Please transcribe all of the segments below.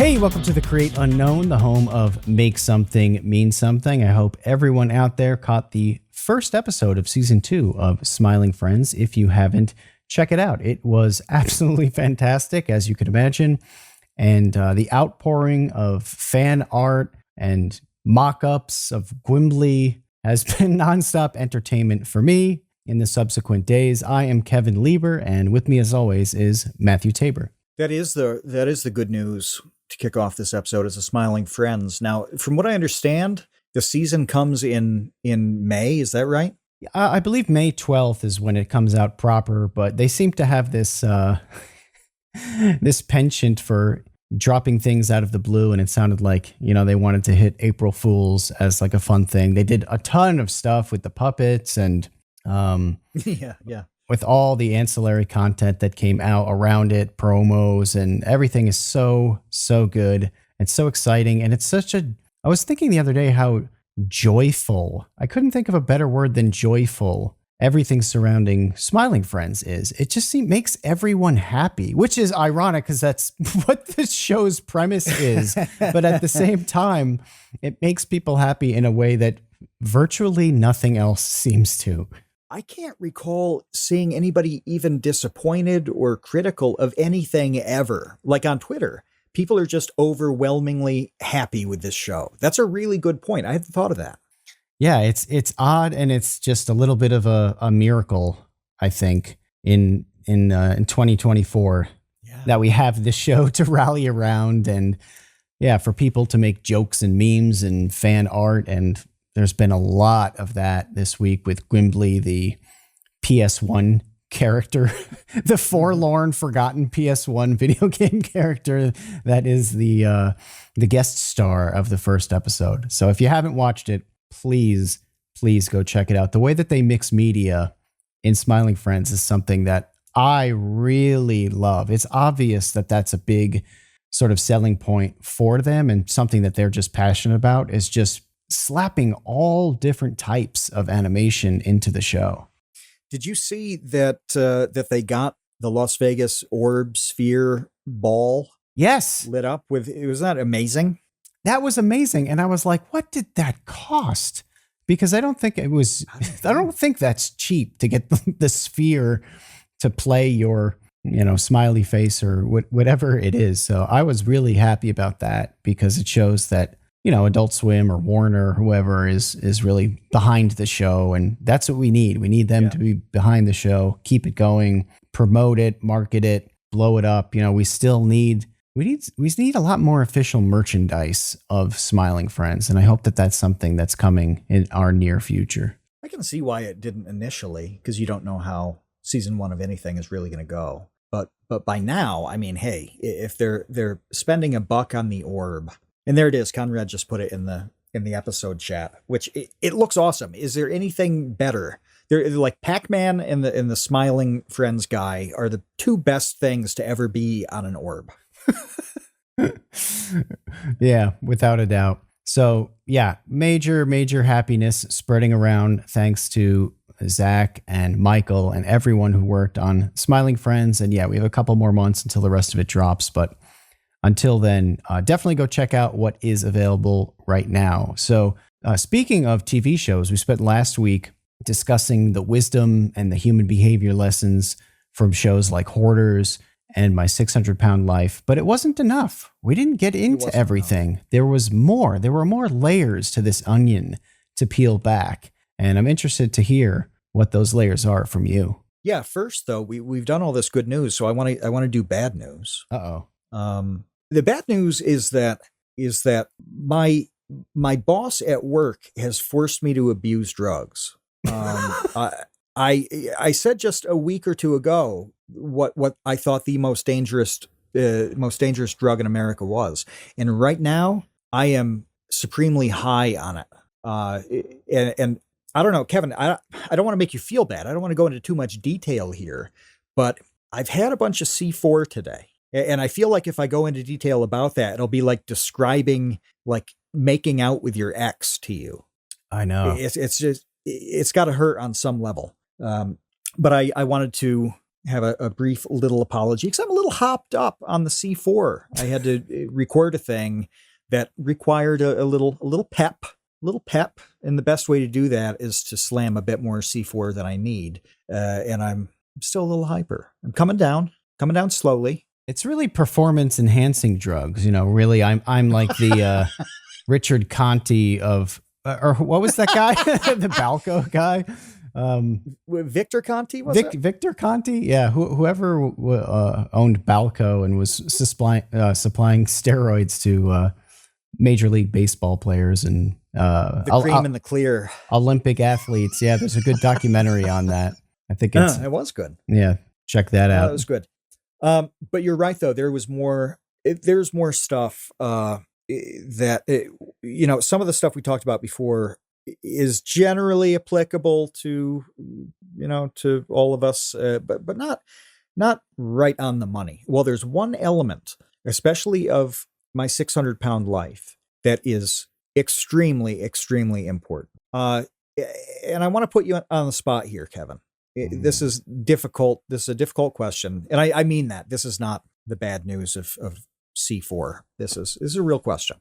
Hey, welcome to the Create Unknown, the home of Make Something Mean Something. I hope everyone out there caught the first episode of season 2 of Smiling Friends. If you haven't, check it out. It was absolutely fantastic, as you could imagine. And the outpouring of fan art and mock-ups of Gimli has been nonstop entertainment for me in the subsequent days. I am Kevin Lieber, and with me as always is Matthew Tabor. That is the good news to kick off this episode as a Smiling Friends. Now, from what I understand, the season comes in May. Is that right? I believe May 12th is when it comes out proper, but they seem to have this this penchant for dropping things out of the blue, and it sounded like, they wanted to hit April Fools as like a fun thing. They did a ton of stuff with the puppets and yeah. with all the ancillary content that came out around it, promos, and everything is so good. It's so exciting. And it's I was thinking the other day how joyful, I couldn't think of a better word than joyful, everything surrounding Smiling Friends is. It just makes everyone happy, which is ironic because that's what the show's premise is. But at the same time, it makes people happy in a way that virtually nothing else seems to. I can't recall seeing anybody even disappointed or critical of anything ever. Like on Twitter, people are just overwhelmingly happy with this show. That's a really good point. I hadn't thought of that. Yeah, it's odd, and it's just a little bit of a miracle, I think, in 2024 that we have this show to rally around, and for people to make jokes and memes and fan art. And there's been a lot of that this week with Gimli, the PS1 character, the forlorn, forgotten PS1 video game character that is the guest star of the first episode. So if you haven't watched it, please go check it out. The way that they mix media in Smiling Friends is something that I really love. It's obvious that that's a big sort of selling point for them, and something that they're just passionate about is just slapping all different types of animation into the show. Did you see that they got the Las Vegas orb sphere ball? Yes. Lit up with, was that amazing? That was amazing. And I was like, what did that cost? Because I don't think that's cheap to get the sphere to play your, smiley face or whatever it is. So I was really happy about that, because it shows that, Adult Swim or Warner or whoever is really behind the show. And that's what we need. We need them to be behind the show, keep it going, promote it, market it, blow it up. We still need a lot more official merchandise of Smiling Friends. And I hope that that's something that's coming in our near future. I can see why it didn't initially, because you don't know how season 1 of anything is really going to go. But by now, I mean, hey, if they're spending $1 on the orb, and there it is. Conrad just put it in the episode chat, which it looks awesome. Is there anything better? They're like Pac-Man and the Smiling Friends guy are the two best things to ever be on an orb. Yeah, without a doubt. So major happiness spreading around thanks to Zach and Michael and everyone who worked on Smiling Friends. And we have a couple more months until the rest of it drops, but until then, definitely go check out what is available right now. So speaking of TV shows, we spent last week discussing the wisdom and the human behavior lessons from shows like Hoarders and My 600-Pound Life, but it wasn't enough. We didn't get into everything. Enough. There was more. There were more layers to this onion to peel back, and I'm interested to hear what those layers are from you. Yeah, first though, we've done all this good news, so I want to do bad news. The bad news is that my boss at work has forced me to abuse drugs. I said just a week or two ago what I thought the most dangerous drug in America was, and right now I am supremely high on it. And I don't know, Kevin. I don't want to make you feel bad. I don't want to go into too much detail here, but I've had a bunch of C4 today. And I feel like if I go into detail about that, it'll be like describing like making out with your ex to you. I know. It's got to hurt on some level. But I wanted to have a brief little apology because I'm a little hopped up on the C4. I had to record a thing that required a little pep, and the best way to do that is to slam a bit more C4 than I need. And I'm still a little hyper. I'm coming down slowly. It's really performance enhancing drugs. Really, I'm like the Richard Conte of, or what was that guy? The Balco guy. Victor Conte, Victor Conte? Yeah. Whoever owned Balco and was supplying steroids to Major League Baseball players and the cream and the clear Olympic athletes. Yeah, there's a good documentary on that. I think it was good. Yeah, check that out. It was good. But you're right, though. There's more stuff that, some of the stuff we talked about before is generally applicable to all of us, but not right on the money. Well, there's one element, especially of my 600-pound life, that is extremely, extremely important. And I want to put you on the spot here, Kevin. This is difficult. This is a difficult question. And I mean that. This is not the bad news of C4. This is a real question.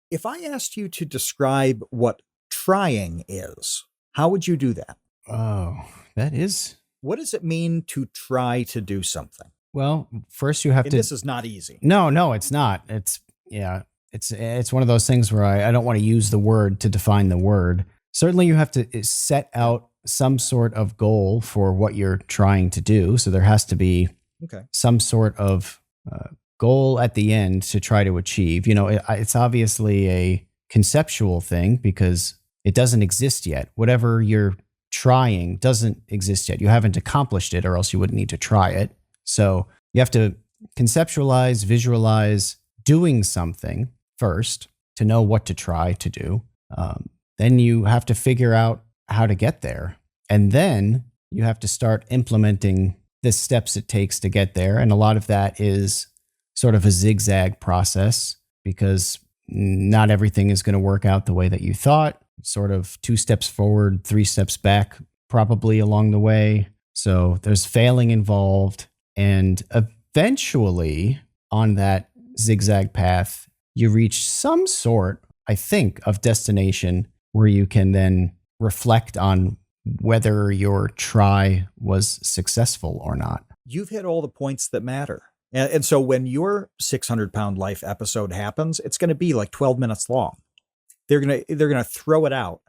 If I asked you to describe what trying is, how would you do that? Oh, that is... What does it mean to try to do something? Well, first you have to... This is not easy. No, it's not. It's one of those things where I don't want to use the word to define the word. Certainly you have to set out some sort of goal for what you're trying to do. So there has to be some sort of goal at the end to try to achieve. It's obviously a conceptual thing because it doesn't exist yet. Whatever you're trying doesn't exist yet. You haven't accomplished it, or else you wouldn't need to try it. So you have to conceptualize, visualize doing something first to know what to try to do. Then you have to figure out how to get there. And then you have to start implementing the steps it takes to get there. And a lot of that is sort of a zigzag process because not everything is going to work out the way that you thought. Sort of 2 steps forward, 3 steps back, probably along the way. So there's failing involved. And eventually on that zigzag path, you reach some sort, I think, of destination where you can then reflect on whether your try was successful or not. You've hit all the points that matter. And so when your 600-pound life episode happens, it's going to be like 12 minutes long. They're going to throw it out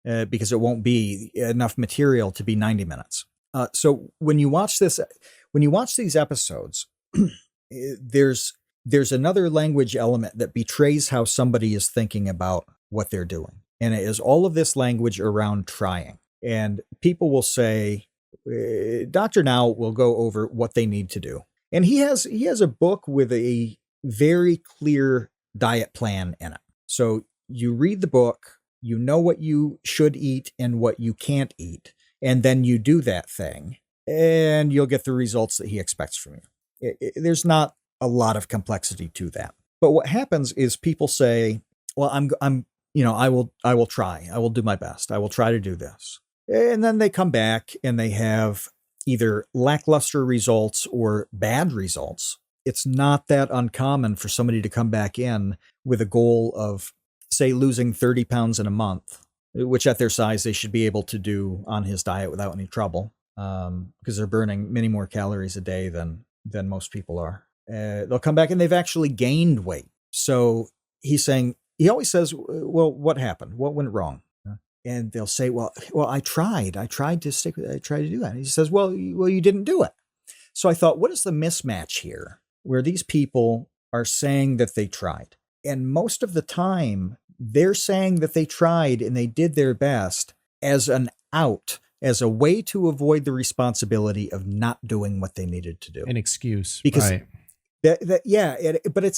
because it won't be enough material to be 90 minutes. So when you watch these episodes, there's another language element that betrays how somebody is thinking about what they're doing. And it is all of this language around trying. And people will say, Dr. Now will go over what they need to do. And he has a book with a very clear diet plan in it. So you read the book, you know what you should eat and what you can't eat, and then you do that thing, and you'll get the results that he expects from you. There's not a lot of complexity to that. But what happens is people say, well, I will try. I will do my best. I will try to do this. And then they come back and they have either lackluster results or bad results. It's not that uncommon for somebody to come back in with a goal of, say, losing 30 pounds in a month, which at their size they should be able to do on his diet without any trouble, because they're burning many more calories a day than most people are. They'll come back and they've actually gained weight. So he always says, well, what happened? What went wrong? And they'll say, well, I tried to stick with it. I tried to do that. And he says, well, you didn't do it. So I thought, what is the mismatch here where these people are saying that they tried? And most of the time they're saying that they tried and they did their best as an out, as a way to avoid the responsibility of not doing what they needed to do. An excuse. Because right. But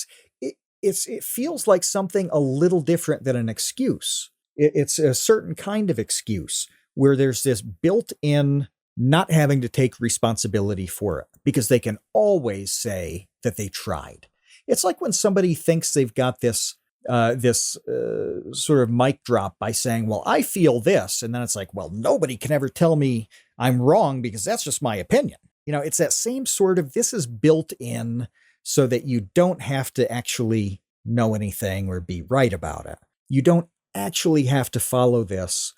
it feels like something a little different than an excuse. It's a certain kind of excuse where there's this built-in not having to take responsibility for it because they can always say that they tried. It's like when somebody thinks they've got this sort of mic drop by saying, well, I feel this. And then it's like, well, nobody can ever tell me I'm wrong because that's just my opinion. it's that same sort of, this is built in so that you don't have to actually know anything or be right about it. You don't actually have to follow this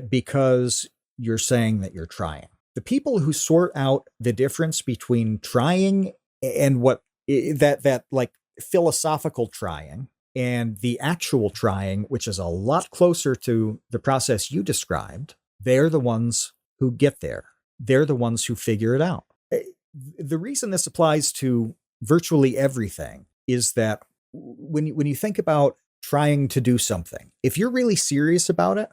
because you're saying that you're trying. The people who sort out the difference between trying and what that like philosophical trying and the actual trying, which is a lot closer to the process you described, they're the ones who get there. They're the ones who figure it out. The reason this applies to virtually everything is that when you think about trying to do something, if you're really serious about it,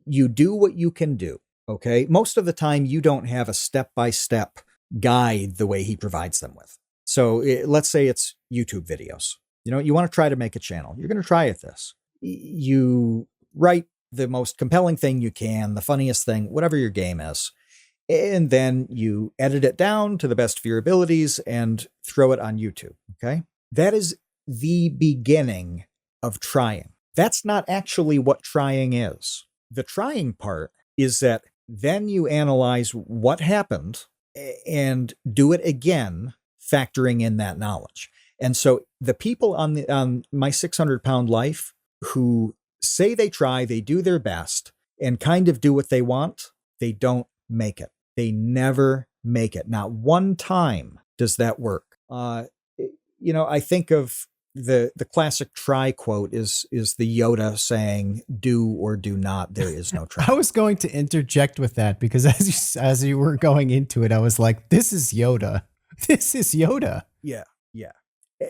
you do what you can do. Okay. Most of the time, you don't have a step-by-step guide the way he provides them with. So let's say it's YouTube videos. You want to try to make a channel. You're going to try at this. You write the most compelling thing you can, the funniest thing, whatever your game is. And then you edit it down to the best of your abilities and throw it on YouTube. Okay. That is the beginning of trying. That's not actually what trying is. The trying part is that then you analyze what happened and do it again, factoring in that knowledge. And so the people on My 600-Pound Life who say they try, they do their best and kind of do what they want, they don't make it. They never make it. Not one time does that work. I think of the classic try quote is the Yoda saying, "Do or do not, there is no try." I was going to interject with that because as you were going into it, I was like, this is Yoda. This is Yoda. Yeah.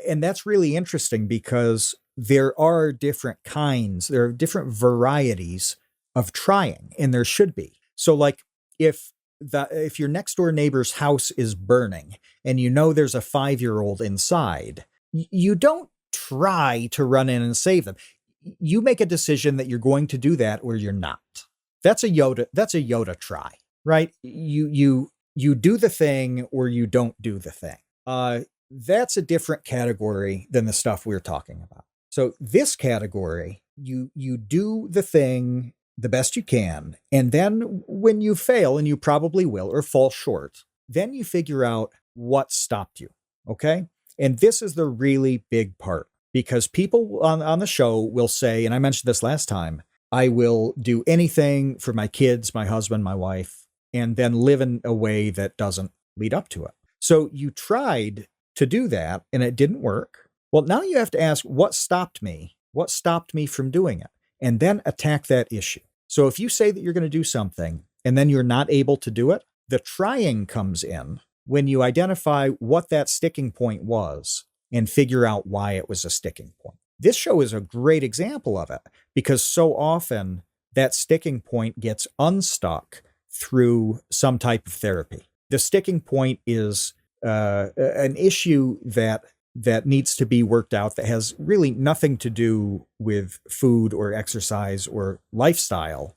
And that's really interesting because there are different kinds, there are different varieties of trying, and there should be. So like if your next door neighbor's house is burning and there's a 5-year-old inside, you don't try to run in and save them. You make a decision that you're going to do that or you're not. That's a Yoda try, right? You do the thing or you don't do the thing. That's a different category than the stuff we're talking about. So this category, you do the thing the best you can. And then when you fail, and you probably will, or fall short, then you figure out what stopped you. Okay. And this is the really big part, because people on the show will say, and I mentioned this last time, I will do anything for my kids, my husband, my wife, and then live in a way that doesn't lead up to it. So you tried to do that and it didn't work. Well, now you have to ask, what stopped me? What stopped me from doing it? And then attack that issue. So if you say that you're going to do something and then you're not able to do it, the trying comes in when you identify what that sticking point was and figure out why it was a sticking point. This show is a great example of it because so often that sticking point gets unstuck through some type of therapy. The sticking point is an issue that needs to be worked out that has really nothing to do with food or exercise or lifestyle.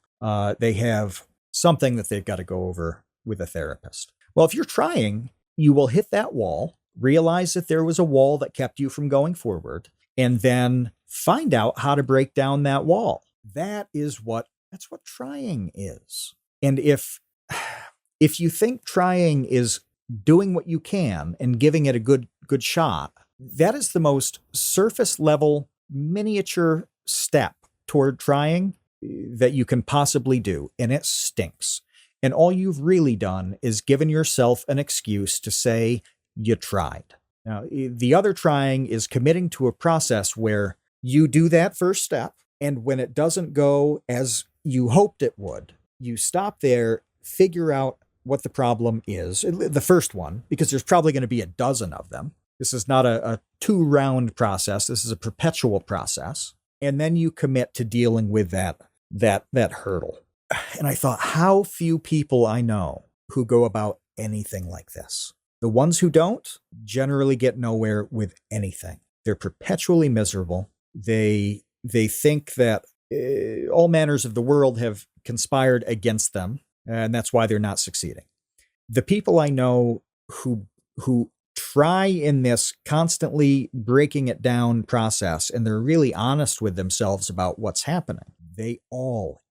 They have something that they've got to go over with a therapist. Well, if you're trying, you will hit that wall, realize that there was a wall that kept you from going forward, and then find out how to break down that wall. That's what trying is. And if you think trying is doing what you can and giving it a good shot, that is the most surface level miniature step toward trying that you can possibly do. And it stinks. And all you've really done is given yourself an excuse to say you tried. Now, the other trying is committing to a process where you do that first step. And when it doesn't go as you hoped it would, you stop there, figure out what the problem is, the first one, because there's probably going to be a dozen of them. This is not a 2-round process. This is a perpetual process. And then you commit to dealing with that hurdle. And I thought, how few people I know who go about anything like this. The ones who don't generally get nowhere with anything. They're perpetually miserable. They think that all manners of the world have conspired against them, and that's why they're not succeeding. The people I know who try in this constantly breaking it down process, and they're really honest with themselves about what's happening,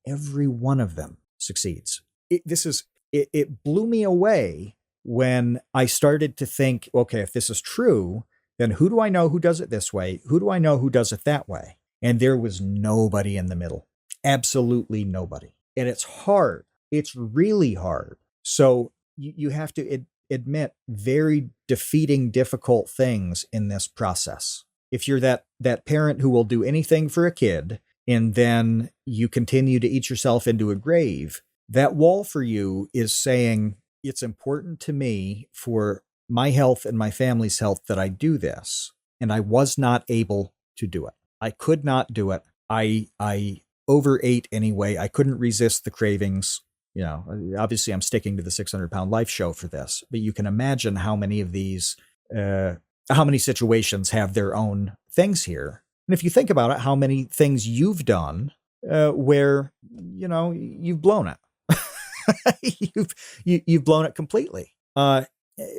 every one of them succeeds. It blew me away when I started to think, okay, if this is true, then who do I know who does it this way? Who do I know who does it that way? And there was nobody in the middle. Absolutely nobody. And it's hard. It's really hard. So you have to admit very defeating, difficult things in this process. If you're that parent who will do anything for a kid, and then you continue to eat yourself into a grave, that wall for you is saying, it's important to me for my health and my family's health that I do this. And I was not able to do it. I could not do it. I overate anyway. I couldn't resist the cravings. You know, obviously I'm sticking to the 600-pound life show for this, but you can imagine how many of these, how many situations have their own things here. And if you think about it, how many things you've done where, you know, you've blown it. You've blown it completely.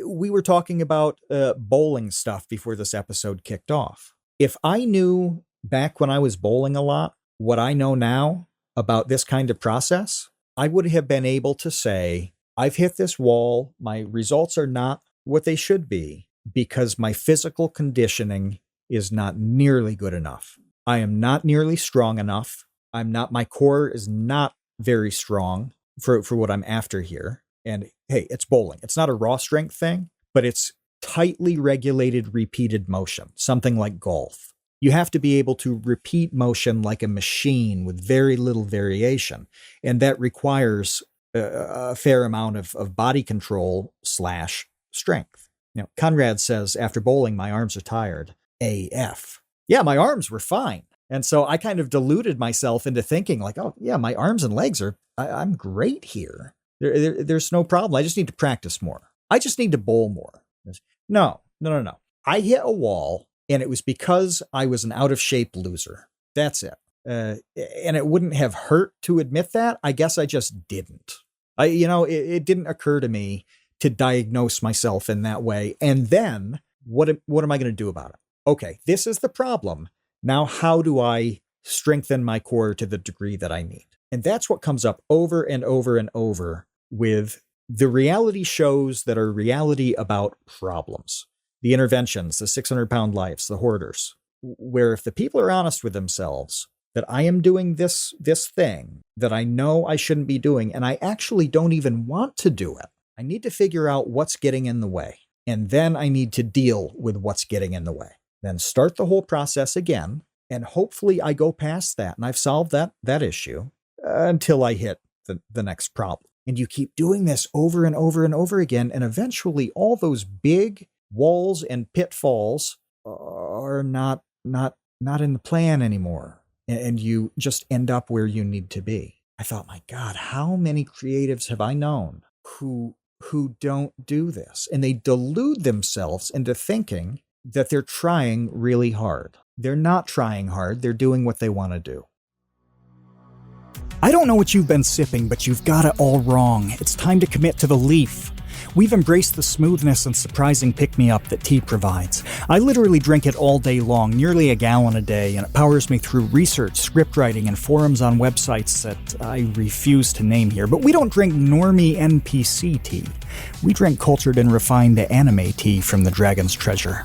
We were talking about bowling stuff before this episode kicked off. If I knew back when I was bowling a lot what I know now about this kind of process, I would have been able to say, I've hit this wall. My results are not what they should be because my physical conditioning is not nearly good enough. I am not nearly strong enough. My core is not very strong for what I'm after here. And hey, it's bowling. It's not a raw strength thing, but it's tightly regulated, repeated motion, something like golf. You have to be able to repeat motion like a machine with very little variation. And that requires a fair amount of body control / strength. You know, Conrad says, after bowling, my arms are tired. AF. Yeah, my arms were fine. And so I kind of deluded myself into thinking like, oh yeah, my arms and legs I'm great here. There's no problem. I just need to practice more. I just need to bowl more. No. I hit a wall, and it was because I was an out of shape loser. That's it. And it wouldn't have hurt to admit that. I guess I just didn't. It didn't occur to me to diagnose myself in that way. And then what am I going to do about it? Okay, this is the problem. Now, how do I strengthen my core to the degree that I need? And that's what comes up over and over and over with the reality shows that are reality about problems. The interventions, the 600-pound lives, the hoarders, where if the people are honest with themselves, that I am doing this thing that I know I shouldn't be doing, and I actually don't even want to do it. I need to figure out what's getting in the way. And then I need to deal with what's getting in the way. Then start the whole process again. And hopefully I go past that and I've solved that issue until I hit the next problem. And you keep doing this over and over and over again. And eventually all those big walls and pitfalls are not in the plan anymore. And you just end up where you need to be. I thought, my God, how many creatives have I known who don't do this? And they delude themselves into thinking that they're trying really hard. They're not trying hard. They're doing what they want to do. I don't know what you've been sipping, but you've got it all wrong. It's time to commit to the leaf. We've embraced the smoothness and surprising pick-me-up that tea provides. I literally drink it all day long, nearly a gallon a day, and it powers me through research, script writing, and forums on websites that I refuse to name here. But we don't drink normie NPC tea. We drink cultured and refined anime tea from the Dragon's Treasure.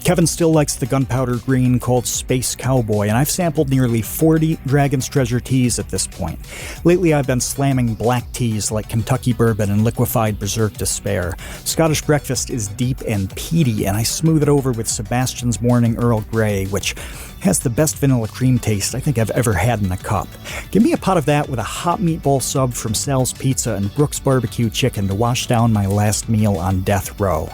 Kevin still likes the gunpowder green called Space Cowboy, and I've sampled nearly 40 Dragon's Treasure teas at this point. Lately I've been slamming black teas like Kentucky Bourbon and Liquefied Berserk Despair. Scottish Breakfast is deep and peaty, and I smooth it over with Sebastian's Morning Earl Grey, which has the best vanilla cream taste I think I've ever had in a cup. Give me a pot of that with a hot meatball sub from Sal's Pizza and Brooks Barbecue Chicken to wash down my last meal on death row.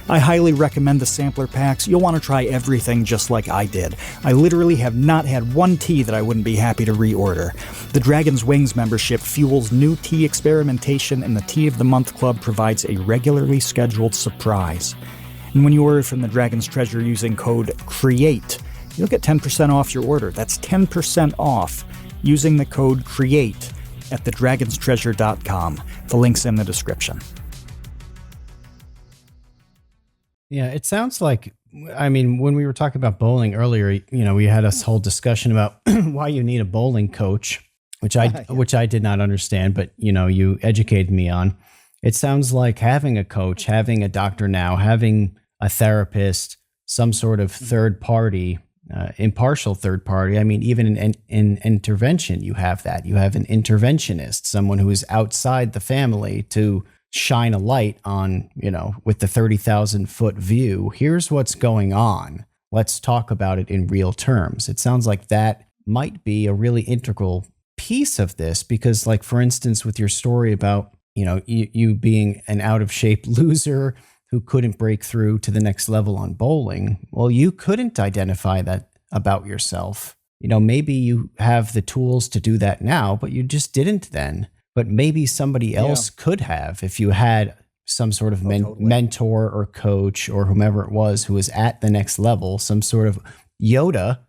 I highly recommend the sampler packs. You'll want to try everything just like I did. I literally have not had one tea that I wouldn't be happy to reorder. The Dragon's Wings membership fuels new tea experimentation, and the Tea of the Month Club provides a regularly scheduled surprise. And when you order from the Dragon's Treasure using code CREATE, you'll get 10% off your order. That's 10% off using the code CREATE at thedragonstreasure.com. The link's in the description. Yeah, it sounds like, I mean, when we were talking about bowling earlier, we had this whole discussion about why you need a bowling coach, which I did not understand, but you educated me on. It sounds like having a coach, having a doctor now, having a therapist, some sort of third party, impartial third party. I mean, even in intervention, you have that. You have an interventionist, someone who is outside the family to shine a light on, with the 30,000 foot view. Here's what's going on. Let's talk about it in real terms. It sounds like that might be a really integral piece of this because, like, for instance, with your story about, you being an out of shape loser who couldn't break through to the next level on bowling. Well, you couldn't identify that about yourself. Maybe you have the tools to do that now, but you just didn't then. But maybe somebody else could have if you had some sort of mentor or coach or whomever it was who was at the next level, some sort of Yoda.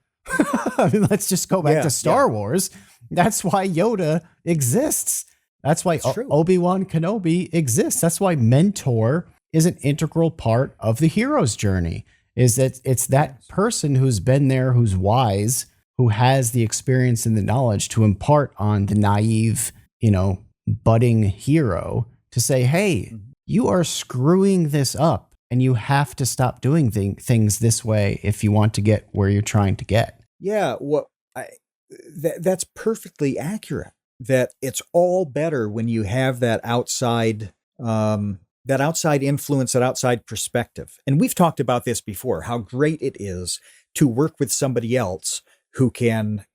I mean, let's just go back to Star Wars. That's why Yoda exists. That's why Obi-Wan Kenobi exists. That's why mentor is an integral part of the hero's journey, is that it's that person who's been there, who's wise, who has the experience and the knowledge to impart on the naive, budding hero to say, hey, you are screwing this up and you have to stop doing things this way if you want to get where you're trying to get. Yeah, that's perfectly accurate. That it's all better when you have that outside influence, that outside perspective. And we've talked about this before, how great it is to work with somebody else who can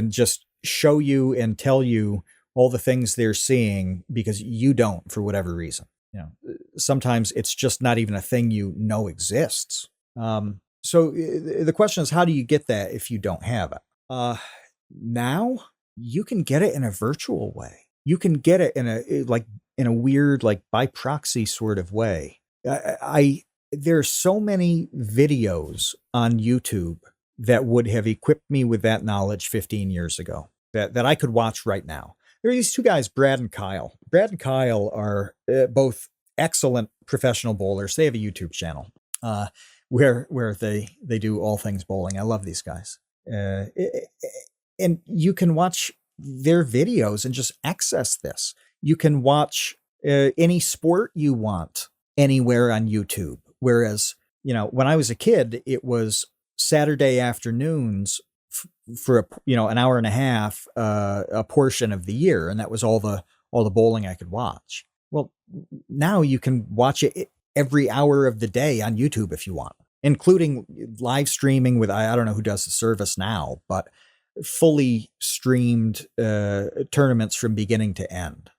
just show you and tell you all the things they're seeing because you don't, for whatever reason. Sometimes it's just not even a thing exists. So the question is, how do you get that if you don't have it? Now you can get it in a virtual way. You can get it in a weird, like, by proxy sort of way. There's so many videos on YouTube that would have equipped me with that knowledge 15 years ago that I could watch right now. There are these two guys, Brad and Kyle. Brad and Kyle are both excellent professional bowlers. They have a YouTube channel where they do all things bowling. I love these guys. And you can watch their videos and just access this. You can watch any sport you want anywhere on YouTube. Whereas, when I was a kid, it was Saturday afternoons for an hour and a half, a portion of the year, and that was all the bowling I could watch. Well, now you can watch it every hour of the day on YouTube if you want, including live streaming with, I don't know who does the service now, but fully streamed tournaments from beginning to end.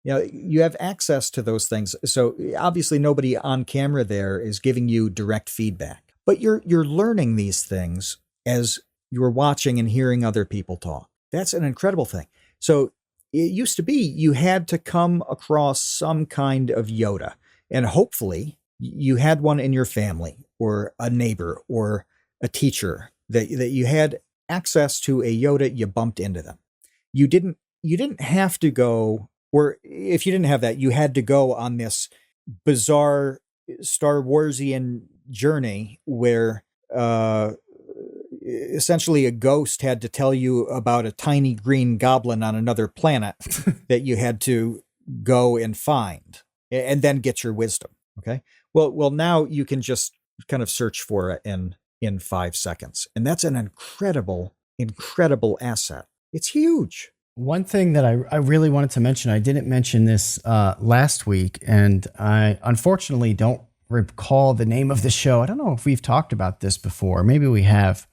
You have access to those things. So obviously nobody on camera there is giving you direct feedback, but you're learning these things as you're watching and hearing other people talk. That's an incredible thing. So it used to be you had to come across some kind of Yoda, and hopefully you had one in your family or a neighbor or a teacher that you had access to a Yoda. You bumped into them. You didn't have to go, or if you didn't have that, you had to go on this bizarre Star Warsian journey where essentially a ghost had to tell you about a tiny green goblin on another planet that you had to go and find and then get your wisdom. Okay. Well, now you can just kind of search for it in 5 seconds. And that's an incredible asset. It's huge. One thing that I really wanted to mention, I didn't mention this last week, and I unfortunately don't recall the name of the show. I don't know if we've talked about this before. Maybe we have.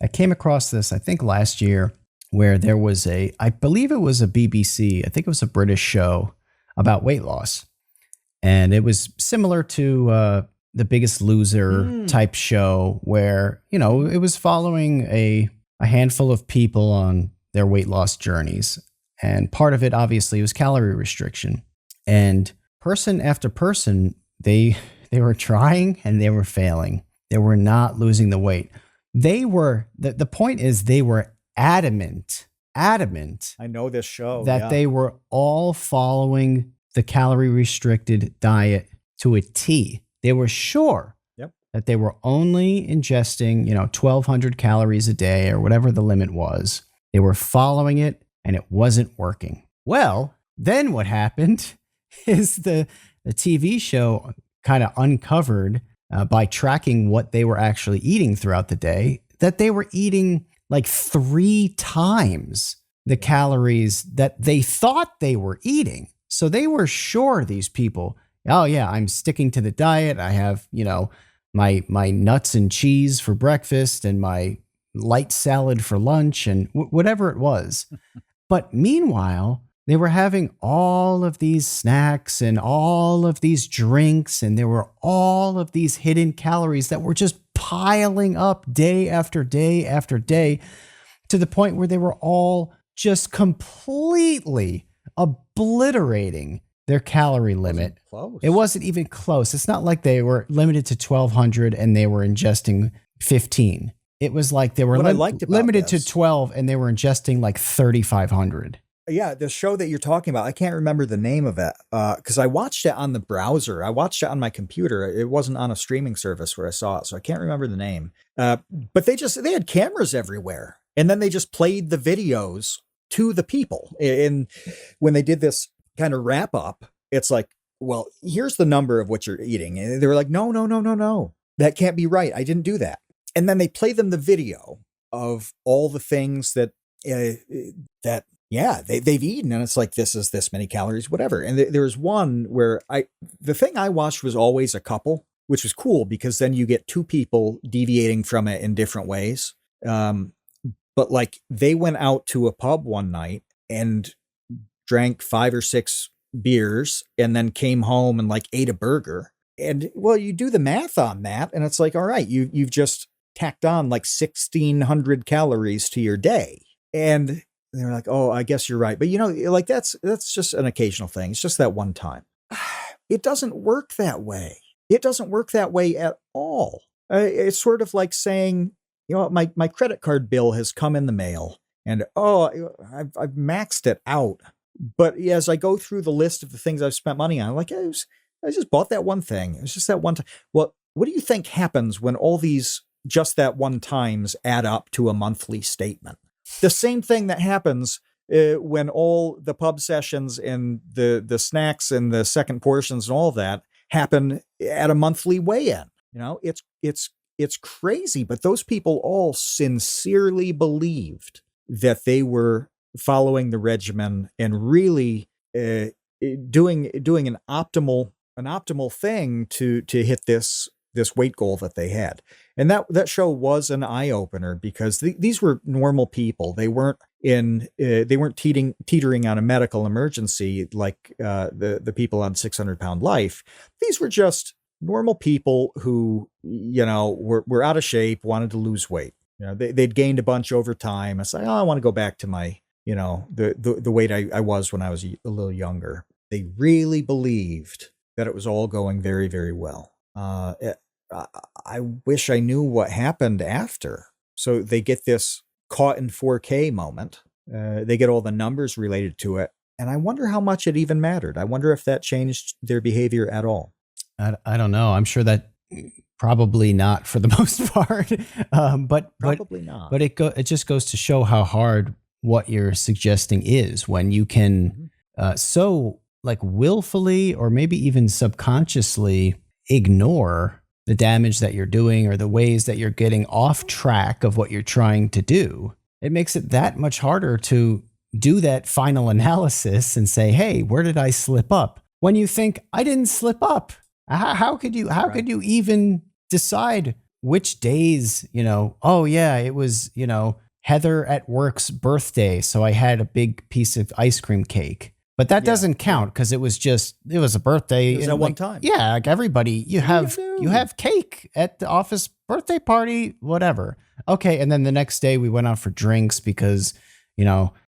I came across this, I think, last year, where there was I believe it was a BBC, I think it was a British show about weight loss. And it was similar to The Biggest Loser type show where, it was following a handful of people on their weight loss journeys. And part of it, obviously, was calorie restriction. And person after person, they were trying and they were failing. They were not losing the weight. They were, the point is they were adamant. I know this show. That they were all following the calorie restricted diet to a T. They were sure that they were only ingesting, 1,200 calories a day or whatever the limit was. They were following it and it wasn't working. Well, then what happened is the TV show kind of uncovered by tracking what they were actually eating throughout the day, that they were eating like 3 times the calories that they thought they were eating. So they were sure, these people, oh yeah, I'm sticking to the diet. I have, my nuts and cheese for breakfast and my light salad for lunch and whatever it was. But meanwhile, they were having all of these snacks and all of these drinks, and there were all of these hidden calories that were just piling up day after day after day, to the point where they were all just completely obliterating their calorie limit. It wasn't even close. It's not like they were limited to 1,200 and they were ingesting 15. It was like they were limited to 12 and they were ingesting like 3,500. Yeah, the show that you're talking about, I can't remember the name of it because I watched it on the browser. I watched it on my computer. It wasn't on a streaming service where I saw it, so I can't remember the name. But they had cameras everywhere, and then they just played the videos to the people. And when they did this kind of wrap up, it's like, well, here's the number of what you're eating. And they were like, no, that can't be right. I didn't do that. And then they play them the video of all the things that they've eaten, and it's like, this is this many calories, whatever. And there's one where the thing I watched was always a couple, which was cool because then you get 2 people deviating from it in different ways. But like they went out to a pub one night and drank 5 or 6 beers and then came home and like ate a burger. And well, you do the math on that and it's like, all right, you've just tacked on like 1,600 calories to your day. And they're like, oh, I guess you're right. But like that's just an occasional thing. It's just that one time. It doesn't work that way. It doesn't work that way at all. It's sort of like saying, my credit card bill has come in the mail and, I've maxed it out. But as I go through the list of the things I've spent money on, I'm like, I just bought that one thing. It was just that one time. Well, what do you think happens when all these just that one times add up to a monthly statement? The same thing that happens when all the pub sessions and the snacks and the second portions and all that happen at a monthly weigh-in. It's crazy, but those people all sincerely believed that they were following the regimen and really doing an optimal thing to hit this weight goal that they had. And that show was an eye opener because these were normal people. They weren't teetering on a medical emergency like the people on 600 Pound Life. These were just normal people who, were out of shape, wanted to lose weight. They'd gained a bunch over time. It's like, I want to go back to my, the weight I was when I was a little younger. They really believed that it was all going very, very well. I wish I knew what happened after. So they get this caught in 4K moment. They get all the numbers related to it. And I wonder how much it even mattered. I wonder if that changed their behavior at all. I don't know. I'm sure that probably not for the most part. But probably not. But it just goes to show how hard what you're suggesting is when you can so like willfully or maybe even subconsciously ignore the damage that you're doing or the ways that you're getting off track of what you're trying to do. It makes it that much harder to do that final analysis and say, hey, where did I slip up? When you think I didn't slip up, how could you even decide which days, oh yeah, it was, Heather at work's birthday. So I had a big piece of ice cream cake. But that doesn't count because it was a birthday. It was at one time. Yeah, like everybody, you have cake at the office birthday party, whatever. Okay, and then the next day we went out for drinks because,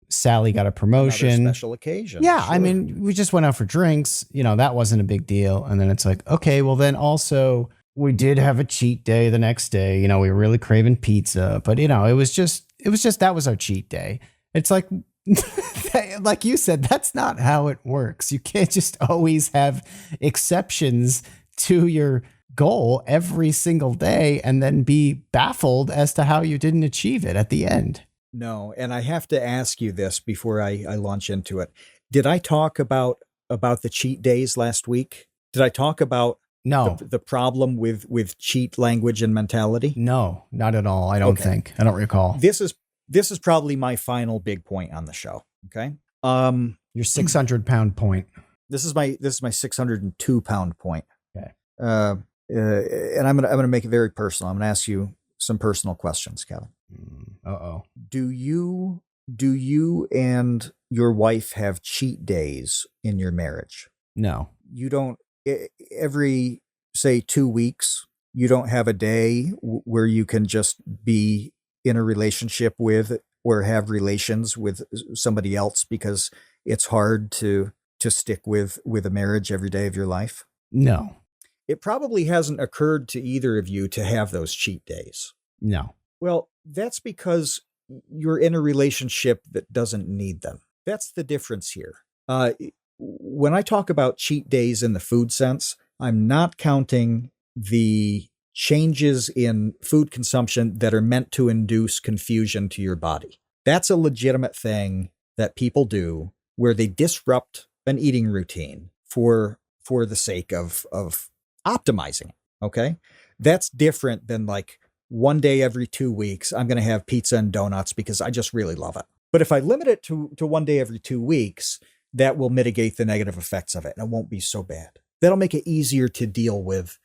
Sally got a promotion. Another special occasion. Yeah, sure. I mean, we just went out for drinks. That wasn't a big deal. And then it's like, okay, well then also we did have a cheat day the next day. We were really craving pizza, but it was just that was our cheat day. It's like, like you said, that's not how it works. You can't just always have exceptions to your goal every single day and then be baffled as to how you didn't achieve it at the end. No, and I have to ask you this before I launch into it. Did I talk about about the cheat days last week? Did I talk about No, the problem with cheat language and mentality? no, not at all. I don't think. I don't recall. This is probably my final big point on the show. Okay. Your 600-pound point. This is my 602-pound point. Okay. And I'm gonna make it very personal. I'm gonna ask you some personal questions, Kevin. Uh-oh. Do you and your wife have cheat days in your marriage? No. You don't, every, say, 2 weeks, you don't have a day where you can just be in a relationship with or have relations with somebody else because it's hard to stick with a marriage every day of your life? No. It probably hasn't occurred to either of you to have those cheat days. No. Well, that's because you're in a relationship that doesn't need them. That's the difference here. When I talk about cheat days in the food sense, I'm not counting the changes in food consumption that are meant to induce confusion to your body. That's a legitimate thing that people do where they disrupt an eating routine for the sake of optimizing it. Okay. That's different than like one day every 2 weeks, I'm going to have pizza and donuts because I just really love it. But if I limit it to one day every 2 weeks, that will mitigate the negative effects of it. And it won't be so bad. That'll make it easier to deal with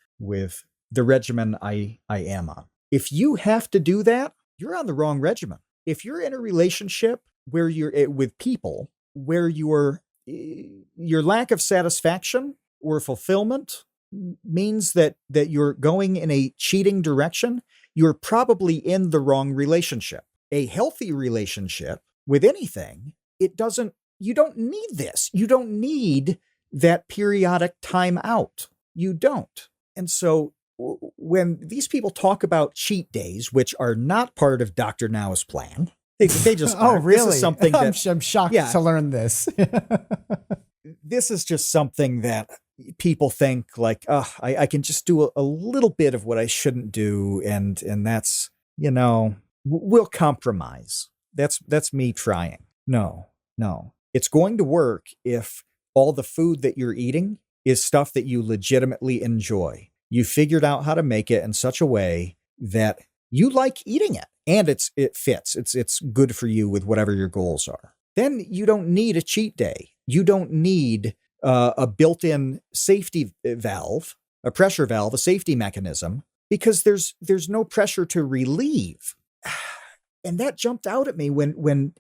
the regimen I am on. If you have to do that, you're on the wrong regimen. If you're in a relationship where you're with people where your lack of satisfaction or fulfillment means that you're going in a cheating direction, you're probably in the wrong relationship. A healthy relationship with anything, you don't need this. You don't need that periodic time out. You don't. And so when these people talk about cheat days, which are not part of Dr. Now's plan, they just oh, aren't. really? This is something that I'm shocked to learn this. This is just something that people think like, oh, I can just do a little bit of what I shouldn't do. And that's, we'll compromise. That's me trying. No. It's going to work if all the food that you're eating is stuff that you legitimately enjoy. You figured out how to make it in such a way that you like eating it and it fits. It's good for you with whatever your goals are. Then you don't need a cheat day. You don't need a built-in safety valve, a pressure valve, a safety mechanism, because there's no pressure to relieve. And that jumped out at me when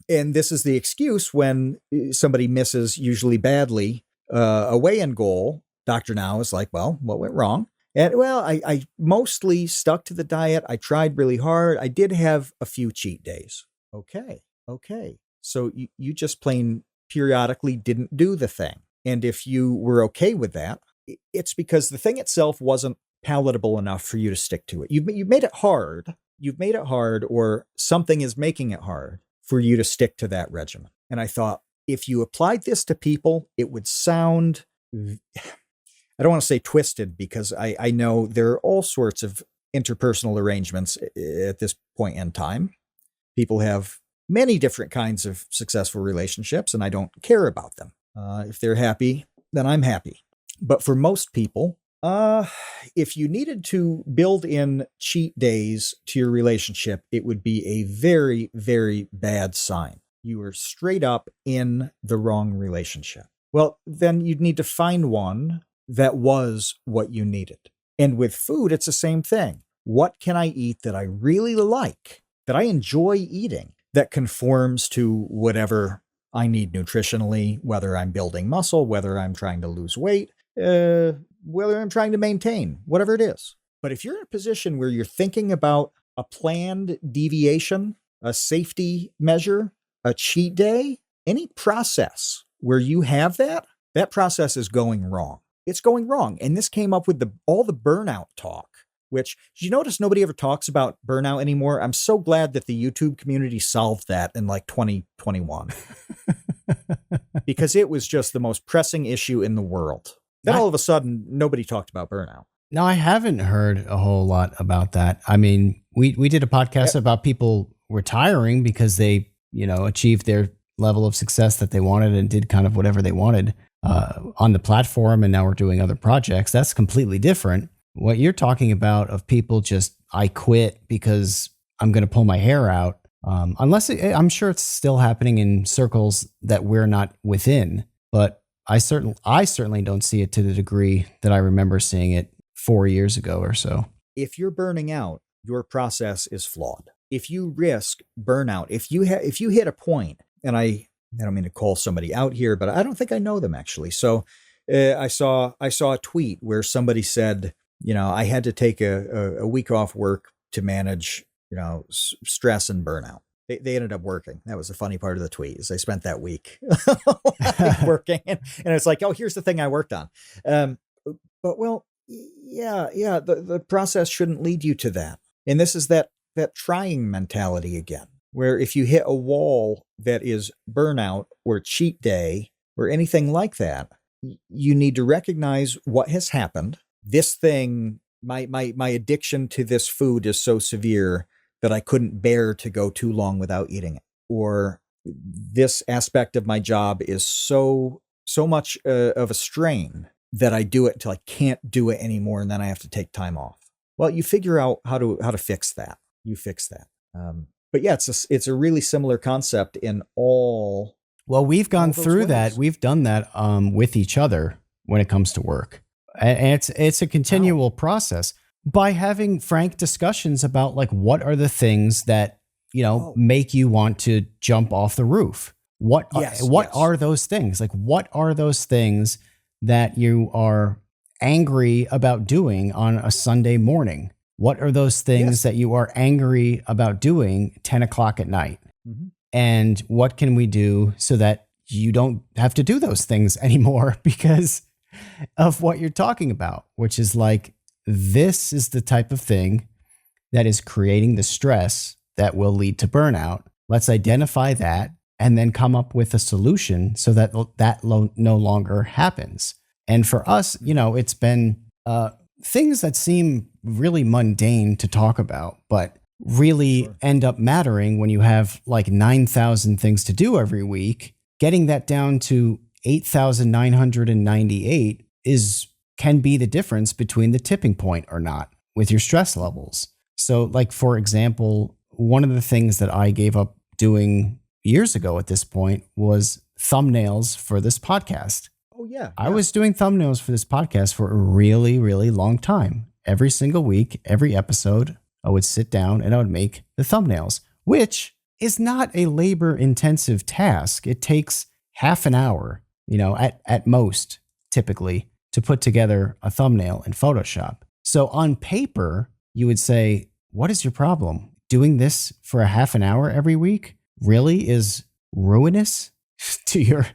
and this is the excuse when somebody misses, usually badly, a weigh-in goal. Dr. Now is like, well, what went wrong? And well, I mostly stuck to the diet. I tried really hard. I did have a few cheat days. Okay. So you just plain periodically didn't do the thing. And if you were okay with that, it's because the thing itself wasn't palatable enough for you to stick to it. You've made it hard. You've made it hard, or something is making it hard for you to stick to that regimen. And I thought, if you applied this to people, it would sound, I don't want to say twisted, because I know there are all sorts of interpersonal arrangements at this point in time. People have many different kinds of successful relationships, and I don't care about them. If they're happy, then I'm happy. But for most people, if you needed to build in cheat days to your relationship, it would be a very, very bad sign. You were straight up in the wrong relationship. Well, then you'd need to find one that was what you needed. And with food, it's the same thing. What can I eat that I really like, that I enjoy eating, that conforms to whatever I need nutritionally, whether I'm building muscle, whether I'm trying to lose weight, whether I'm trying to maintain, whatever it is. But if you're in a position where you're thinking about a planned deviation, a safety measure, a cheat day, any process where you have that process is going wrong. It's going wrong. And this came up with all the burnout talk, which, did you notice nobody ever talks about burnout anymore? I'm so glad that the YouTube community solved that in like 2021 because it was just the most pressing issue in the world. Then all of a sudden, nobody talked about burnout. No, I haven't heard a whole lot about that. I mean, we did a podcast about people retiring because they, achieved their level of success that they wanted and did kind of whatever they wanted on the platform. And now we're doing other projects. That's completely different. What you're talking about of people just, I quit because I'm going to pull my hair out. I'm sure it's still happening in circles that we're not within, but I certainly don't see it to the degree that I remember seeing it 4 years ago or so. If you're burning out, your process is flawed. If you risk burnout, if you hit a point, and I don't mean to call somebody out here, but I don't think I know them actually. So I saw a tweet where somebody said, I had to take a week off work to manage, stress and burnout. They ended up working. That was the funny part of the tweet, is they spent that week working. And it's like, oh, here's the thing I worked on. But well, yeah, the process shouldn't lead you to that. And this is that trying mentality again, where if you hit a wall that is burnout or cheat day or anything like that, you need to recognize what has happened. This thing, my addiction to this food is so severe that I couldn't bear to go too long without eating it. Or this aspect of my job is so much of a strain that I do it until I can't do it anymore, and then I have to take time off. Well, you figure out how to fix that. You fix that. But yeah, it's a really similar concept in all. Well, we've gone through ways. that. We've done that with each other when it comes to work, and it's a continual process by having frank discussions about like what are the things that make you want to jump off the roof. What are those things? Like, what are those things that you are angry about doing on a Sunday morning? What are those things that you are angry about doing 10 o'clock at night? Mm-hmm. And what can we do so that you don't have to do those things anymore because of what you're talking about, which is like, this is the type of thing that is creating the stress that will lead to burnout. Let's identify that and then come up with a solution so that no longer happens. And for us, it's been things that seem really mundane to talk about, but really end up mattering when you have like 9,000 things to do every week. Getting that down to 8,998 can be the difference between the tipping point or not with your stress levels. So like, for example, one of the things that I gave up doing years ago at this point was thumbnails for this podcast. Oh, yeah. I was doing thumbnails for this podcast for a really, really long time. Every single week, every episode, I would sit down and I would make the thumbnails, which is not a labor-intensive task. It takes half an hour, at most, typically, to put together a thumbnail in Photoshop. So on paper, you would say, what is your problem? Doing this for a half an hour every week really is ruinous to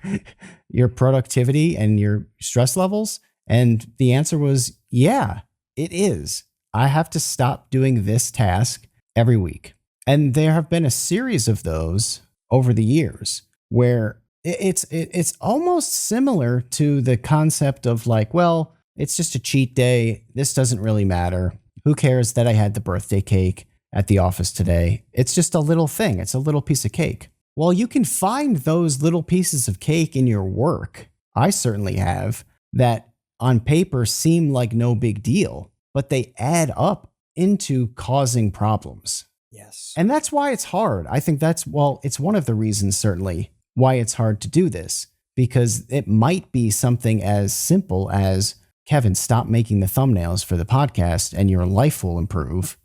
your productivity and your stress levels? And the answer was, yeah, it is. I have to stop doing this task every week. And there have been a series of those over the years where it's almost similar to the concept of like, well, it's just a cheat day. This doesn't really matter. Who cares that I had the birthday cake at the office today? It's just a little thing. It's a little piece of cake. Well, you can find those little pieces of cake in your work. I certainly have, that on paper seem like no big deal, but they add up into causing problems. Yes. And that's why it's hard. I think it's one of the reasons certainly why it's hard to do this, because it might be something as simple as, Kevin, stop making the thumbnails for the podcast and your life will improve,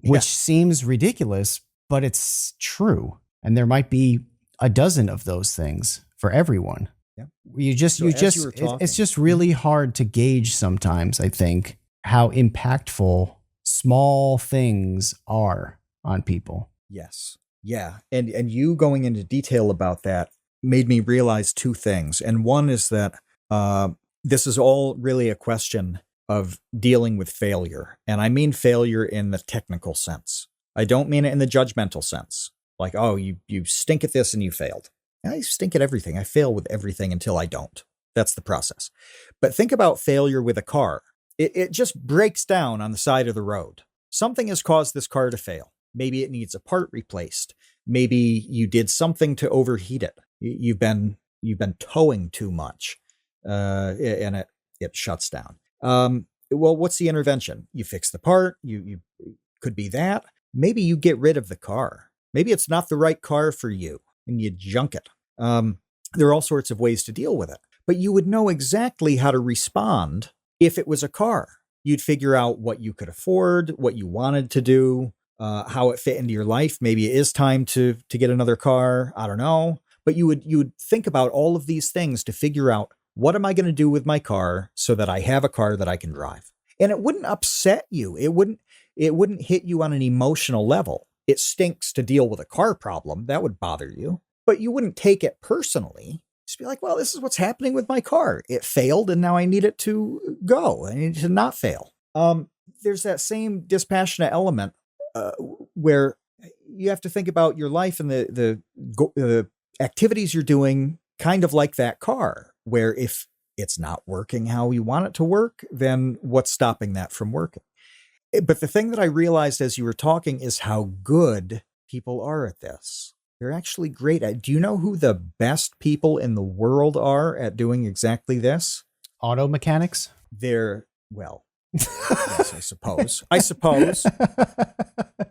which seems ridiculous, but it's true. And there might be a dozen of those things for everyone. Yeah. It's just really hard to gauge sometimes, I think, how impactful small things are on people. Yes. Yeah. And you going into detail about that made me realize two things. And one is that this is all really a question of dealing with failure. And I mean failure in the technical sense. I don't mean it in the judgmental sense. Like, oh, you stink at this and you failed. I stink at everything. I fail with everything until I don't. That's the process. But think about failure with a car. It just breaks down on the side of the road. Something has caused this car to fail. Maybe it needs a part replaced. Maybe you did something to overheat it. You've been towing too much, and it shuts down. Well, what's the intervention? You fix the part. You could be that. Maybe you get rid of the car. Maybe it's not the right car for you, and you junk it. There are all sorts of ways to deal with it, but you would know exactly how to respond if it was a car. You'd figure out what you could afford, what you wanted to do, how it fit into your life. Maybe it is time to get another car. I don't know. But you would think about all of these things to figure out, what am I going to do with my car so that I have a car that I can drive? And it wouldn't upset you. It wouldn't hit you on an emotional level. It stinks to deal with a car problem. That would bother you. But you wouldn't take it personally. Just be like, well, this is what's happening with my car. It failed, and now I need it to go. I need it to not fail. There's that same dispassionate element where you have to think about your life and the activities you're doing, kind of like that car, where if it's not working how you want it to work, then what's stopping that from working? But the thing that I realized as you were talking is how good people are at this. They're actually great at. Do you know who the best people in the world are at doing exactly this? Auto mechanics? Well, yes, I suppose.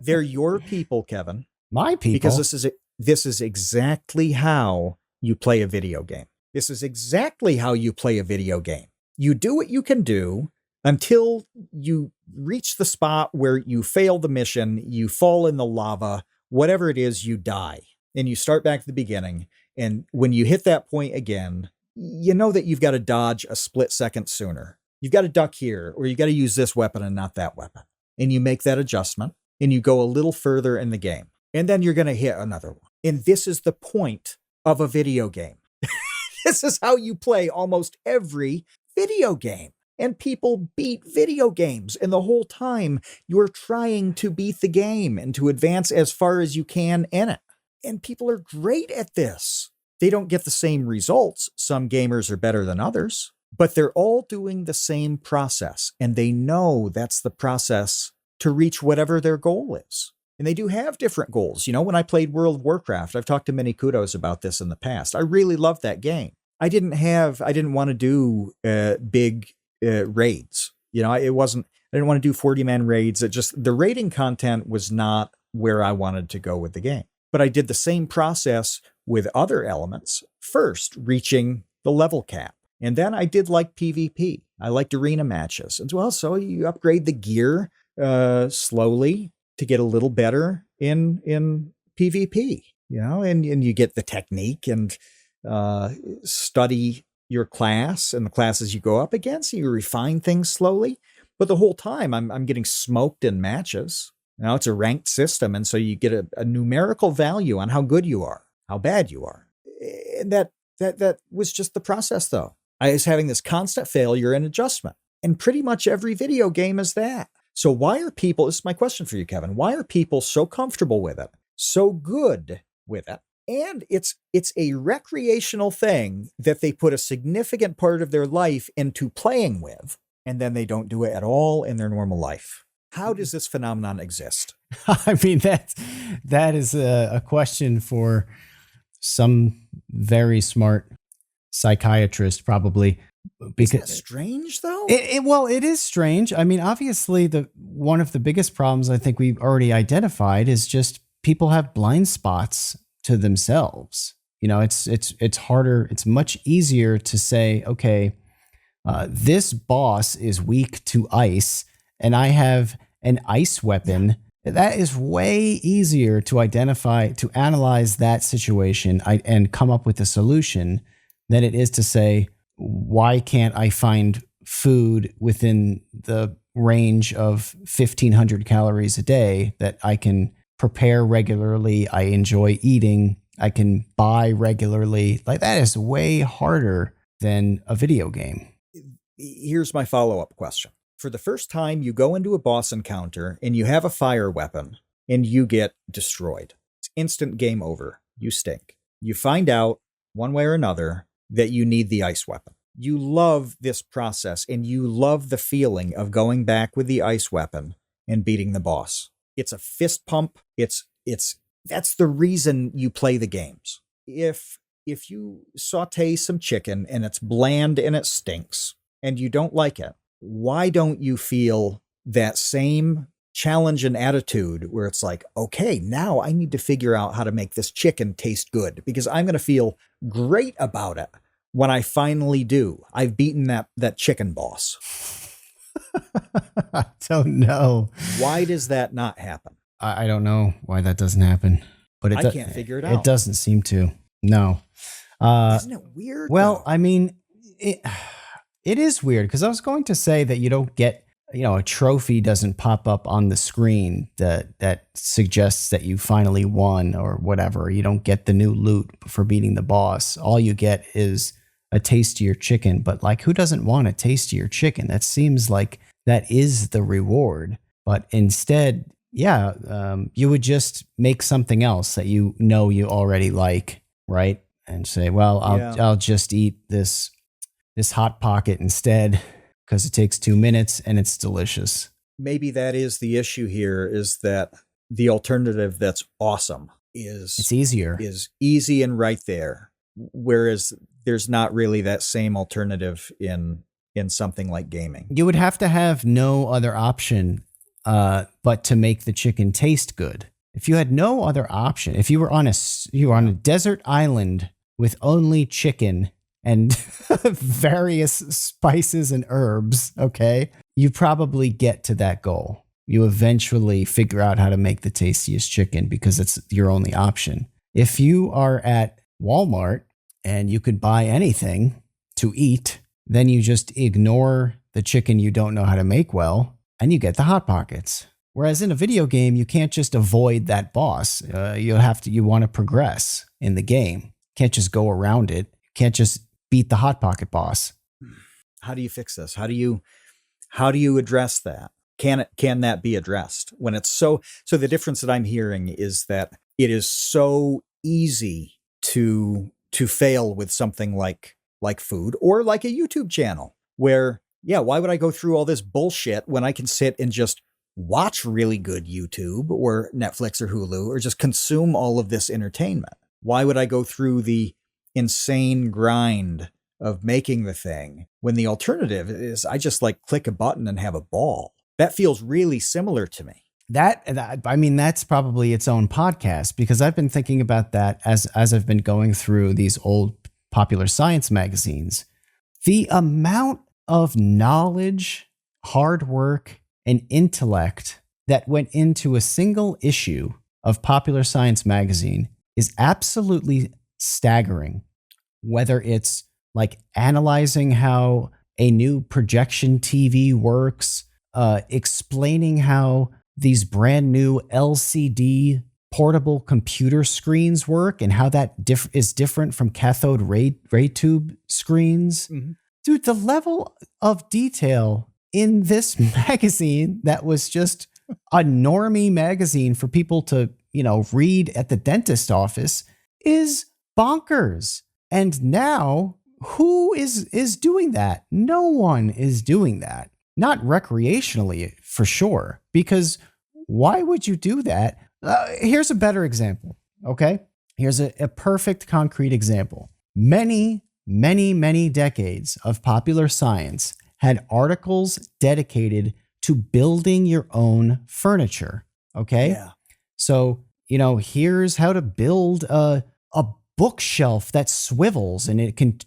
They're your people, Kevin. My people? Because this is exactly how you play a video game. This is exactly how you play a video game. You do what you can do until you reach the spot where you fail the mission, you fall in the lava, whatever it is, you die. And you start back at the beginning. And when you hit that point again, you know that you've got to dodge a split second sooner. You've got to duck here, or you got to use this weapon and not that weapon. And you make that adjustment, and you go a little further in the game. And then you're going to hit another one. And this is the point of a video game. This is how you play almost every video game. And people beat video games. And the whole time you're trying to beat the game and to advance as far as you can in it. And people are great at this. They don't get the same results. Some gamers are better than others, but they're all doing the same process. And they know that's the process to reach whatever their goal is. And they do have different goals. You know, when I played World of Warcraft, I've talked to many kudos about this in the past. I really loved that game. I didn't want to do big raids. You know, I didn't want to do 40-man raids. The raiding content was not where I wanted to go with the game. But I did the same process with other elements. First, reaching the level cap. And then I did like PvP. I liked arena matches as well. So you upgrade the gear slowly to get a little better in PvP, you know, and you get the technique and study your class and the classes you go up against. You refine things slowly. But the whole time I'm getting smoked in matches. Now it's a ranked system, and so you get a numerical value on how good you are, how bad you are. And that was just the process, though. I was having this constant failure and adjustment. And pretty much every video game is that. So why are people, this is my question for you, Kevin, why are people so comfortable with it, so good with it? And it's a recreational thing that they put a significant part of their life into playing with, and then they don't do it at all in their normal life. How does this phenomenon exist? I mean, that is a question for some very smart psychiatrist, probably. Isn't that strange, though? It is strange. I mean, obviously, one of the biggest problems I think we've already identified is just people have blind spots to themselves. You know, it's harder. It's much easier to say, okay, this boss is weak to ice, and I have an ice weapon. That is way easier to identify, to analyze that situation and come up with a solution than it is to say, why can't I find food within the range of 1,500 calories a day that I can prepare regularly, I enjoy eating, I can buy regularly? Like, that is way harder than a video game. Here's my follow-up question. For the first time, you go into a boss encounter and you have a fire weapon and you get destroyed. It's instant game over. You stink. You find out one way or another that you need the ice weapon. You love this process and you love the feeling of going back with the ice weapon and beating the boss. It's a fist pump. It's that's the reason you play the games. If you saute some chicken and it's bland and it stinks and you don't like it, why don't you feel that same challenge and attitude where it's like, okay, now I need to figure out how to make this chicken taste good because I'm going to feel great about it when I finally do. I've beaten that chicken boss. I don't know. Why does that not happen? I don't know why that doesn't happen, but I can't figure it out. It doesn't seem to. No. Isn't it weird? Well, though? I mean, it is weird because I was going to say that you don't get, a trophy doesn't pop up on the screen that suggests that you finally won or whatever. You don't get the new loot for beating the boss. All you get is a tastier chicken. But like, who doesn't want a tastier chicken? That seems like that is the reward. But instead, you would just make something else that you already like, right? And say, well, I'll just eat this Hot Pocket instead because it takes 2 minutes and it's delicious. Maybe that is the issue here, is that the alternative that's awesome it's easier. Is easy and right there. Whereas there's not really that same alternative in something like gaming. You would have to have no other option but to make the chicken taste good. If you had no other option, if you were on a desert island with only chicken and various spices and herbs, okay, you probably get to that goal. You eventually figure out how to make the tastiest chicken because it's your only option. If you are at Walmart and you could buy anything to eat, then you just ignore the chicken you don't know how to make well, and you get the Hot Pockets. Whereas in a video game, you can't just avoid that boss. You want to progress in the game. You can't just go around it. You can't just beat the Hot Pocket boss. How do you fix this? How do you address that? Can that be addressed when it's so the difference that I'm hearing is that it is so easy to fail with something like food or like a YouTube channel where, why would I go through all this bullshit when I can sit and just watch really good YouTube or Netflix or Hulu or just consume all of this entertainment? Why would I go through the insane grind of making the thing when the alternative is I just click a button and have a ball? That feels really similar to me. That's probably its own podcast because I've been thinking about that as I've been going through these old popular science magazines. The amount of knowledge, hard work, and intellect that went into a single issue of Popular Science magazine is absolutely staggering. Whether it's analyzing how a new projection TV works, explaining how these brand new LCD portable computer screens work and how that is different from cathode ray tube screens. Mm-hmm. Dude, the level of detail in this magazine that was just a normie magazine for people to, read at the dentist office is bonkers. And now who is doing that? No one is doing that. Not recreationally, for sure, because why would you do that? Here's a better example, okay? Here's a perfect concrete example. Many, many, many decades of popular science had articles dedicated to building your own furniture, okay? Yeah. So, here's how to build a bookshelf that swivels and it can,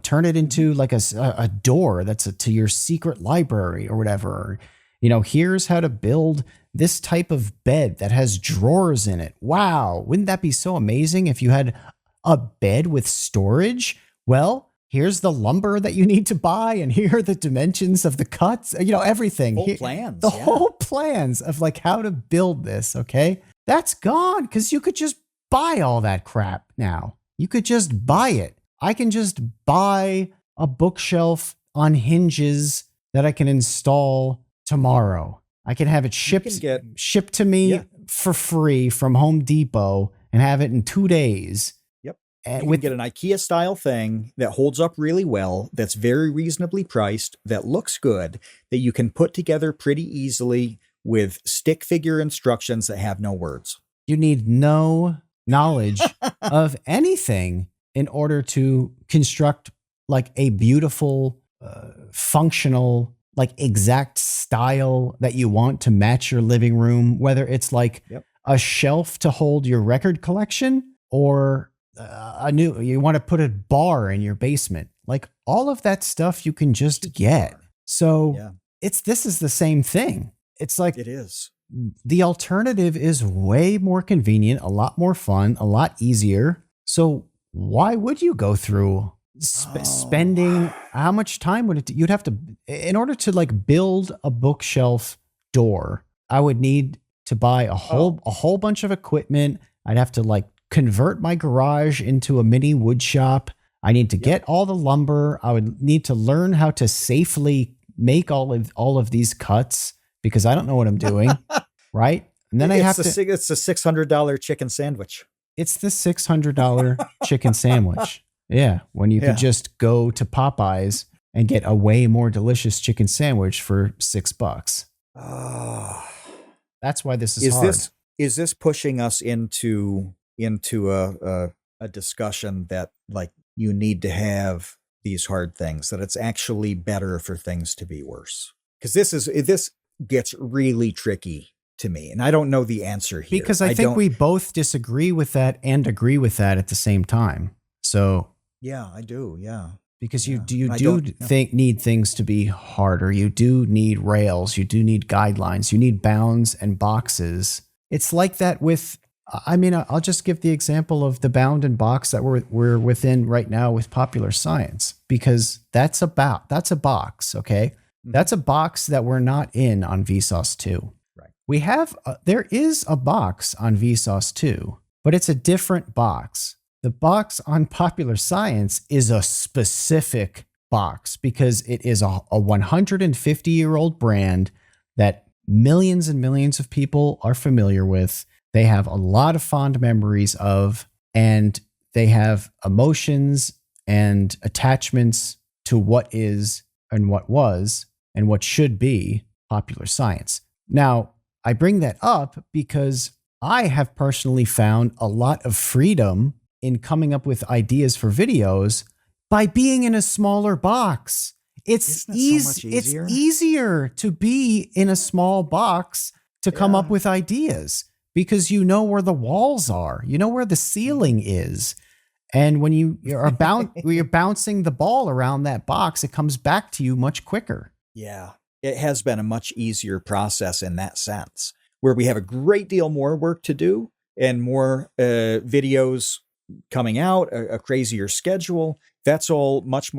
turn it into a door that's to your secret library or whatever. Here's how to build this type of bed that has drawers in it. Wow. Wouldn't that be so amazing if you had a bed with storage? Well, here's the lumber that you need to buy and here are the dimensions of the cuts, everything. Whole plans. The whole plans of how to build this. Okay. That's gone because you could just buy all that crap now. You could just buy it. I can just buy a bookshelf on hinges that I can install tomorrow. I can have it shipped to me for free from Home Depot and have it in 2 days. Yep. And you can get an IKEA style thing that holds up really well, that's very reasonably priced, that looks good, that you can put together pretty easily with stick figure instructions that have no words. You need no knowledge of anything in order to construct like a beautiful, functional, like exact style that you want to match your living room, whether it's like a shelf to hold your record collection or you want to put a bar in your basement. Like all of that stuff you can just get. So this is the same thing. It's like, it is. The alternative is way more convenient, a lot more fun, a lot easier. So why would you go through spending, how much time would it, you'd have to, in order to like build a bookshelf door, I would need to buy a whole bunch of equipment. I'd have to like convert my garage into a mini wood shop. I need to get all the lumber. I would need to learn how to safely make all of these cuts because I don't know what I'm doing. Right. And then it's a $600 chicken sandwich. It's the $600 chicken sandwich. Yeah. When you could just go to Popeyes and get a way more delicious chicken sandwich for $6. That's why this is hard. Is this pushing us into a discussion that like you need to have these hard things, that it's actually better for things to be worse? Because this gets really tricky to me, and I don't know the answer here. Because I think we both disagree with that and agree with that at the same time. So yeah, I do. Yeah. Because you need things to be harder. You do need rails. You do need guidelines. You need bounds and boxes. It's like that with, I mean, I'll just give the example of the bound and box that we're within right now with popular science, because that's a box. Okay. That's a box that we're not in on Vsauce 2. Right. We have, there is a box on Vsauce 2, but it's a different box. The box on Popular Science is a specific box because it is a 150-year-old brand that millions and millions of people are familiar with. They have a lot of fond memories of, and they have emotions and attachments to what is and what was and what should be Popular Science. Now, I bring that up because I have personally found a lot of freedom in coming up with ideas for videos by being in a smaller box. It's easy. It's easier to be in a small box to come up with ideas because you know where the walls are, you know where the ceiling is. And when you're bouncing the ball around that box, it comes back to you much quicker. Yeah, it has been a much easier process in that sense, where we have a great deal more work to do and more videos coming out, a crazier schedule. That's all much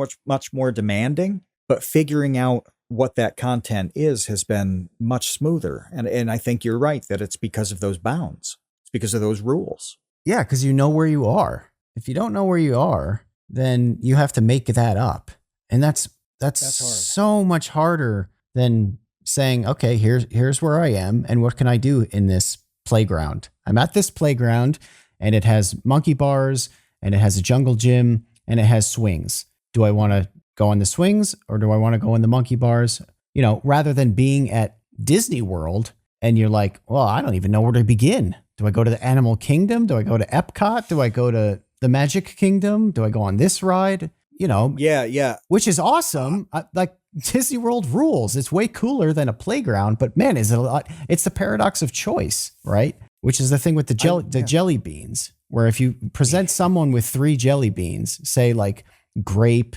more demanding, but figuring out what that content is has been much smoother. And I think you're right that it's because of those bounds. It's because of those rules. Yeah, because you know where you are. If you don't know where you are, then you have to make that up. And that's so much harder than saying, okay, here's where I am and what can I do in this playground? I'm at this playground and it has monkey bars and it has a jungle gym and it has swings. Do I want to go on the swings or do I want to go in the monkey bars? You know, rather than being at Disney World and you're like, well, I don't even know where to begin. Do I go to the Animal Kingdom? Do I go to Epcot? Do I go to the Magic Kingdom? Do I go on this ride? You know, yeah, which is awesome. Like Disney World rules. It's way cooler than a playground, but man, is it a lot? It's the paradox of choice, right? Which is the thing with the jelly beans, where if you present someone with 3 jelly beans, say like grape,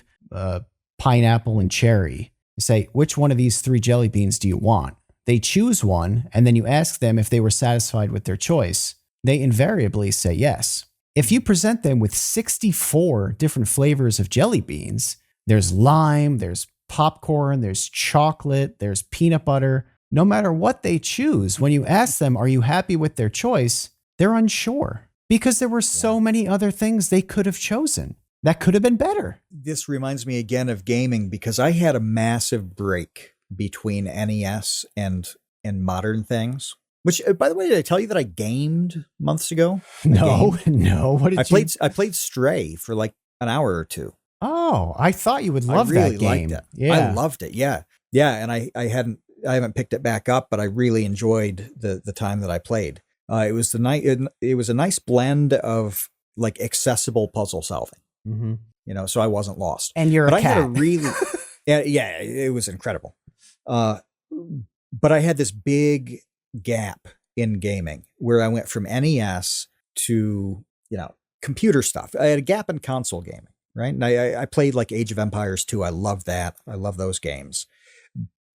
pineapple, and cherry, you say, which one of these 3 jelly beans do you want? They choose one, and then you ask them if they were satisfied with their choice. They invariably say yes. If you present them with 64 different flavors of jelly beans, there's lime, there's popcorn, there's chocolate, there's peanut butter. No matter what they choose, when you ask them, are you happy with their choice? They're unsure because there were so many other things they could have chosen that could have been better. This reminds me again of gaming because I had a massive break between NES and modern things. Which, by the way, did I tell you that I gamed months ago? No. What did you? I played Stray for like an hour or two. Oh, I thought you would love that game. Liked it. Yeah, I loved it. Yeah. And I haven't picked it back up, but I really enjoyed the time that I played. It was a nice blend of like accessible puzzle solving. Mm-hmm. So I wasn't lost. And you're but a I cat. had a really, yeah, it was incredible. But I had this big gap in gaming where I went from NES to, computer stuff. I had a gap in console gaming, right? And I played like Age of Empires 2. I love that. I love those games.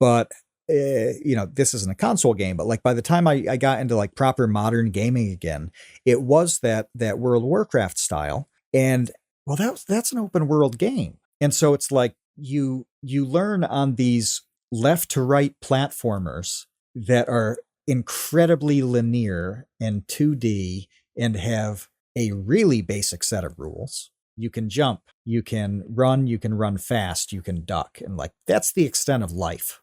But, this isn't a console game, but like by the time I got into like proper modern gaming again, it was that World of Warcraft style. And well, that's an open world game. And so it's like you learn on these left to right platformers that are incredibly linear and 2D and have a really basic set of rules. You can jump, you can run fast, you can duck. And like, that's the extent of life.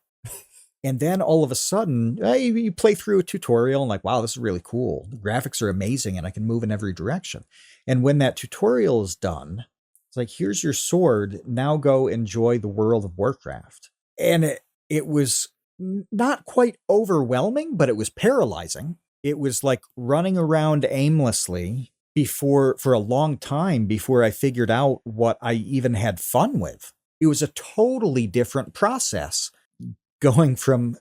And then all of a sudden, you play through a tutorial and like, wow, this is really cool. The graphics are amazing and I can move in every direction. And when that tutorial is done, it's like, here's your sword. Now go enjoy the World of Warcraft. And it was not quite overwhelming, but it was paralyzing. It was like running around aimlessly for a long time before I figured out what I even had fun with. It was a totally different process going from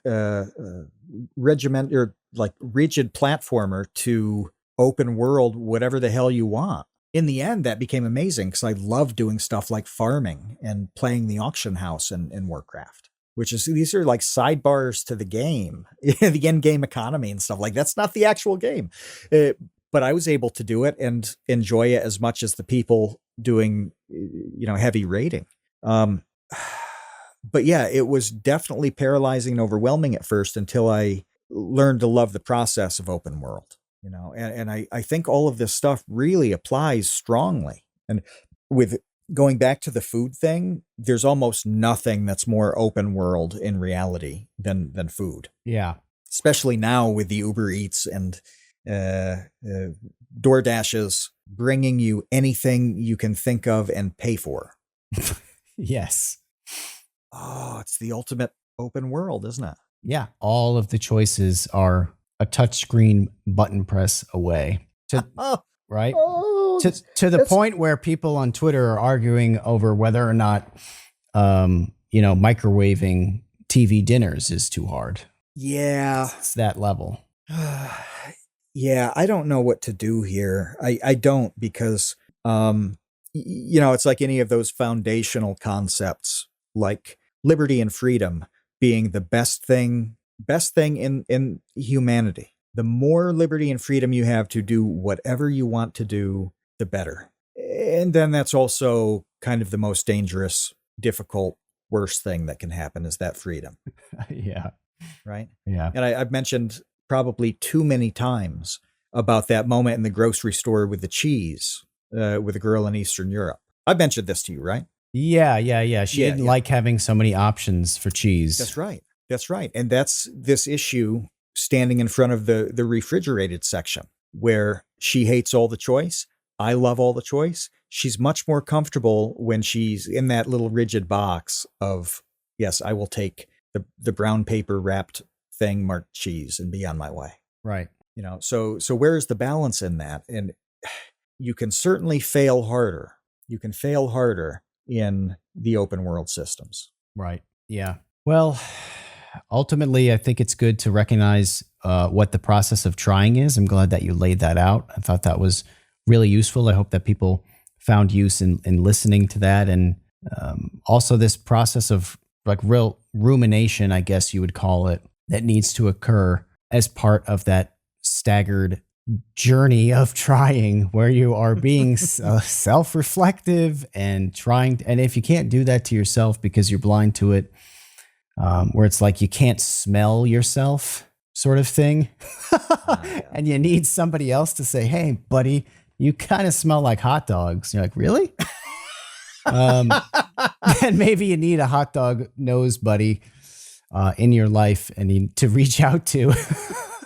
regiment or like rigid platformer to open world, whatever the hell you want. In the end, that became amazing because I love doing stuff like farming and playing the auction house in Warcraft, these are like sidebars to the game, the end game economy and stuff. Like that's not the actual game. But I was able to do it and enjoy it as much as the people doing, heavy raiding. But yeah, it was definitely paralyzing and overwhelming at first until I learned to love the process of open world, and I think all of this stuff really applies strongly. And with going back to the food thing, there's almost nothing that's more open world in reality than food. Yeah. Especially now with the Uber Eats and DoorDashes bringing you anything you can think of and pay for. Yes. Oh, it's the ultimate open world, isn't it? Yeah. All of the choices are a touchscreen button press away. Right? Oh, To the point where people on Twitter are arguing over whether or not, microwaving TV dinners is too hard. Yeah. It's that level. Yeah, I don't know what to do here. I don't because, it's like any of those foundational concepts, like liberty and freedom being the best thing in humanity. The more liberty and freedom you have to do whatever you want to do, the better. And then that's also kind of the most dangerous, difficult, worst thing that can happen is that freedom. Yeah. Right? Yeah. And I've mentioned probably too many times about that moment in the grocery store with the cheese, with a girl in Eastern Europe. I mentioned this to you, right? Yeah. She didn't like having so many options for cheese. That's right. And that's this issue standing in front of the refrigerated section where she hates all the choice. I love all the choice. She's much more comfortable when she's in that little rigid box of, yes, I will take the brown paper wrapped thing marked cheese and be on my way. Right. So where's the balance in that? And you can certainly fail harder. You can fail harder in the open world systems. Right. Yeah. Well, ultimately, I think it's good to recognize what the process of trying is. I'm glad that you laid that out. I thought that was really useful. I hope that people found use in listening to that. And also this process of like real rumination, I guess you would call it, that needs to occur as part of that staggered journey of trying, where you are being self-reflective and trying. And if you can't do that to yourself because you're blind to it, where it's like you can't smell yourself sort of thing. And you need somebody else to say, hey, buddy, you kind of smell like hot dogs. You're like, really? And maybe you need a hot dog nose buddy in your life and to reach out to.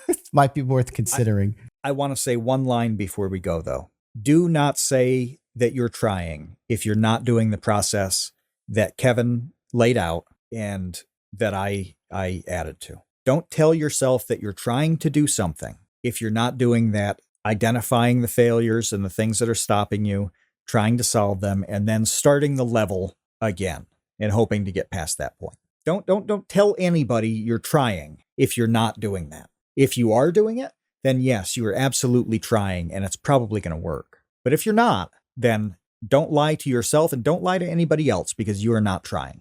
It might be worth considering. I want to say one line before we go, though. Do not say that you're trying if you're not doing the process that Kevin laid out and that I added to. Don't tell yourself that you're trying to do something If you're not doing that, identifying the failures and the things that are stopping you, trying to solve them, and then starting the level again and hoping to get past that point. Don't tell anybody you're trying if you're not doing that. If you are doing it, then yes, you are absolutely trying and it's probably going to work. But if you're not, then don't lie to yourself and don't lie to anybody else because you are not trying.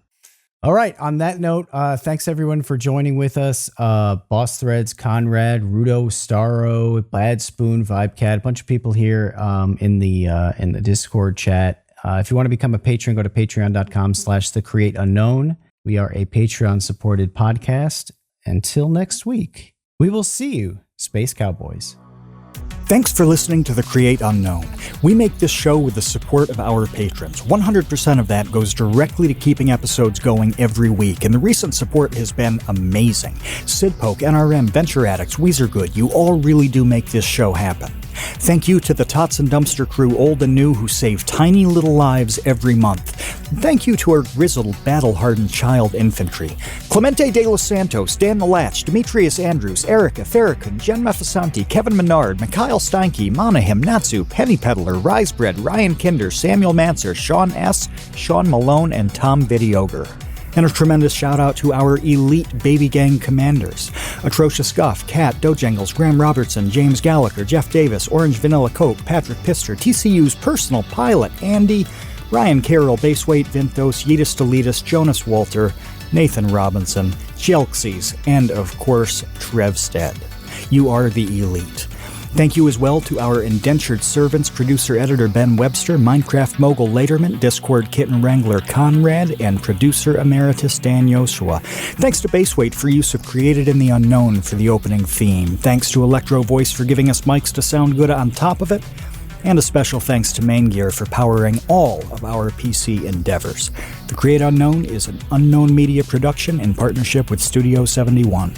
All right. On that note, thanks everyone for joining with us. Boss Threads, Conrad, Rudo, Starro, Bad Spoon, Vibecat, a bunch of people here in the Discord chat. If you want to become a patron, go to patreon.com/thecreateunknown. We are a Patreon supported podcast. Until next week, we will see you, Space Cowboys. Thanks for listening to The Create Unknown. We make this show with the support of our patrons. 100% of that goes directly to keeping episodes going every week, and the recent support has been amazing. Sidpoke, NRM, Venture Addicts, Weezergood, you all really do make this show happen. Thank you to the Tots and Dumpster crew, old and new, who save tiny little lives every month. Thank you to our grizzled, battle-hardened child infantry. Clemente de los Santos, Dan the Latch, Demetrius Andrews, Erica, Farrakhan, Jen Mefasanti, Kevin Menard, Mikhail Steinke, Monahim, Natsu, Penny Peddler, Risebread, Ryan Kinder, Samuel Manser, Sean S., Sean Malone, and Tom Videoger. And a tremendous shout out to our elite baby gang commanders: Atrocious Guff, Kat, Dojangles, Graham Robertson, James Gallagher, Jeff Davis, Orange Vanilla Coke, Patrick Pister, TCU's personal pilot, Andy, Ryan Carroll, Baseweight, Vinthos, Yeetus Deletus, Jonas Walter, Nathan Robinson, Chelxies, and of course, Trevstead. You are the elite. Thank you as well to our indentured servants, producer-editor Ben Webster, Minecraft mogul Laterman, Discord kitten wrangler Conrad, and producer emeritus Dan Yoshua. Thanks to Baseweight for use of Created in the Unknown for the opening theme. Thanks to Electro Voice for giving us mics to sound good on top of it. And a special thanks to Main Gear for powering all of our PC endeavors. The Create Unknown is an Unknown Media production in partnership with Studio 71.